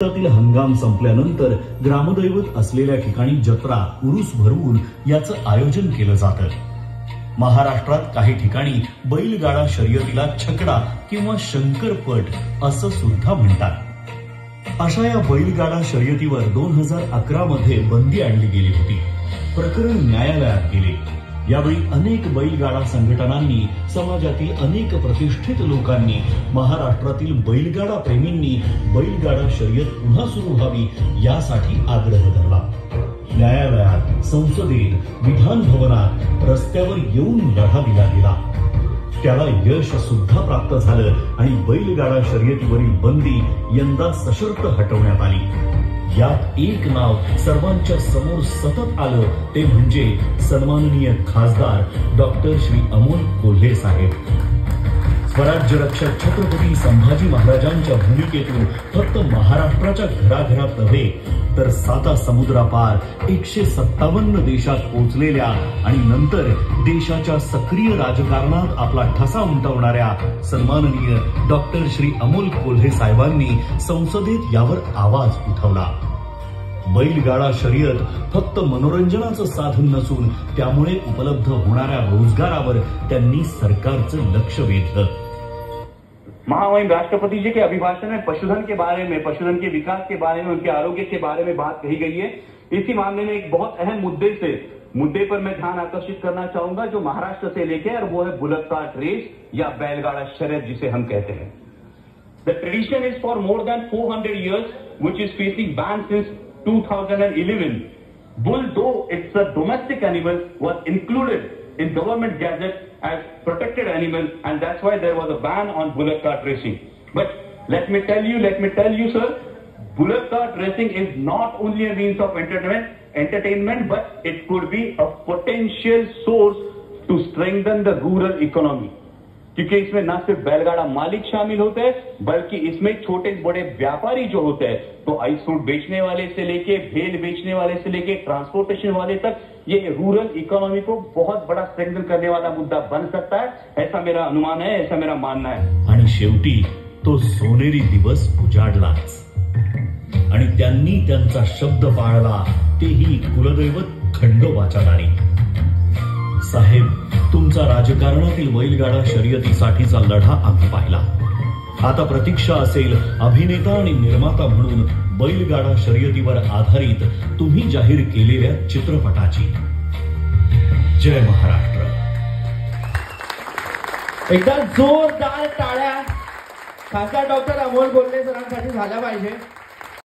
तील हंगाम संपल्यानंतर ग्रामदैवत असलेल्या ठिकाणी जत्रा उरूस भरवून याचं आयोजन केलं जातं। महाराष्ट्रात काही ठिकाणी बैलगाडा शर्यतीला छकडा किंवा शंकरपट असं सुद्धा म्हणतात। अशा या बैलगाडा शर्यतीवर 2011 मध्ये बंदी आणली गेली होती। प्रकरण न्यायालयात गेले। यावेळी अनेक बैलगाडा संघटनांनी, समाजातील अनेक प्रतिष्ठित लोकांनी, महाराष्ट्रातील बैलगाडा प्रेमींनी बैलगाडा शर्यत पुन्हा सुरू व्हावी यासाठी आग्रह धरला। न्यायालयात, संसदेत, विधान भवनात, रस्त्यावर येऊन लढा दिला गेला। त्याला यश सुद्धा प्राप्त झालं आणि बैलगाडा शर्यतीवरील बंदी यंदा सशर्त हटवण्यात आली। यात एक नाव सर्वांच्या समोर सतत आलं, ते म्हणजे सन्माननीय खासदार डॉक्टर श्री अमोल कोल्हे साहेब। स्वराज्य रक्षक छत्रपती संभाजी महाराजांच्या भूमिकेतून फक्त महाराष्ट्राच्या घराघरात नव्हे तर 7 समुद्रापार 157 देशात पोहोचलेल्या आणि नंतर देशाच्या सक्रिय राजकारणात आपला ठसा उमटवणाऱ्या सन्माननीय डॉक्टर श्री अमोल कोल्हे साहेबांनी संसदेत यावर आवाज उठवला। बैलगाडा शर्यत फक्त मनोरंजनाचं साधन नसून त्यामुळे उपलब्ध होणाऱ्या रोजगारावर त्यांनी सरकारचं लक्ष वेधलं। महामहिम राष्ट्रपति जी के अभिभाषण में पशुधन के बारे में, पशुधन के विकास के बारे में, उनके आरोग्य के बारे में बात कही गई है। इसी मामले में एक बहुत अहम मुद्दे पर मैं ध्यान आकर्षित करना चाहूंगा जो महाराष्ट्र से लेके, और वो है बुलक कार्ट रेस या बैलगाड़ा शर्यत जिसे हम कहते हैं। The tradition is for more than 400 years, which is facing ban since 2011. Bull, though it's a domestic animal, was included in government gazette as protected animal, and that's why there was a ban on bullock cart racing. But let me tell you, sir, bullock cart racing is not only a means of entertainment, but it could be a potential source to strengthen the rural economy. क्योंकि इसमें न सिर्फ बैलगाड़ा मालिक शामिल होते हैं, बल्कि इसमें छोटे बड़े व्यापारी जो होते हैं, तो आइस फ्रूट बेचने वाले से लेके, भेल बेचने वाले से लेके, ट्रांसपोर्टेशन वाले तक, ये रूरल इकोनॉमी को बहुत बड़ा स्ट्रेंथन करने वाला मुद्दा बन सकता है। ऐसा मेरा अनुमान है, ऐसा मेरा मानना है। आणि शेवटी तो सोनेरी दिवस उजाडलाच आणि त्यांनी त्यांचा शब्द पाळला, तेही कुलदैवत खंडोबाच्या दारी। साहेब, तुमचा राजकारणातील बैलगाडा शर्यतीसाठीचा लढा आम्ही पाहिला। आता प्रतीक्षा असेल अभिनेता आणि निर्माता म्हणून बैलगाडा शर्यतीवर आधारित तुम्ही जाहीर केलेल्या चित्रपटाची। जय महाराष्ट्र। एकदा जोरदार टाळ्या खासदार डॉक्टर अमोल कोल्हे सरांसाठी झाल्या पाहिजे।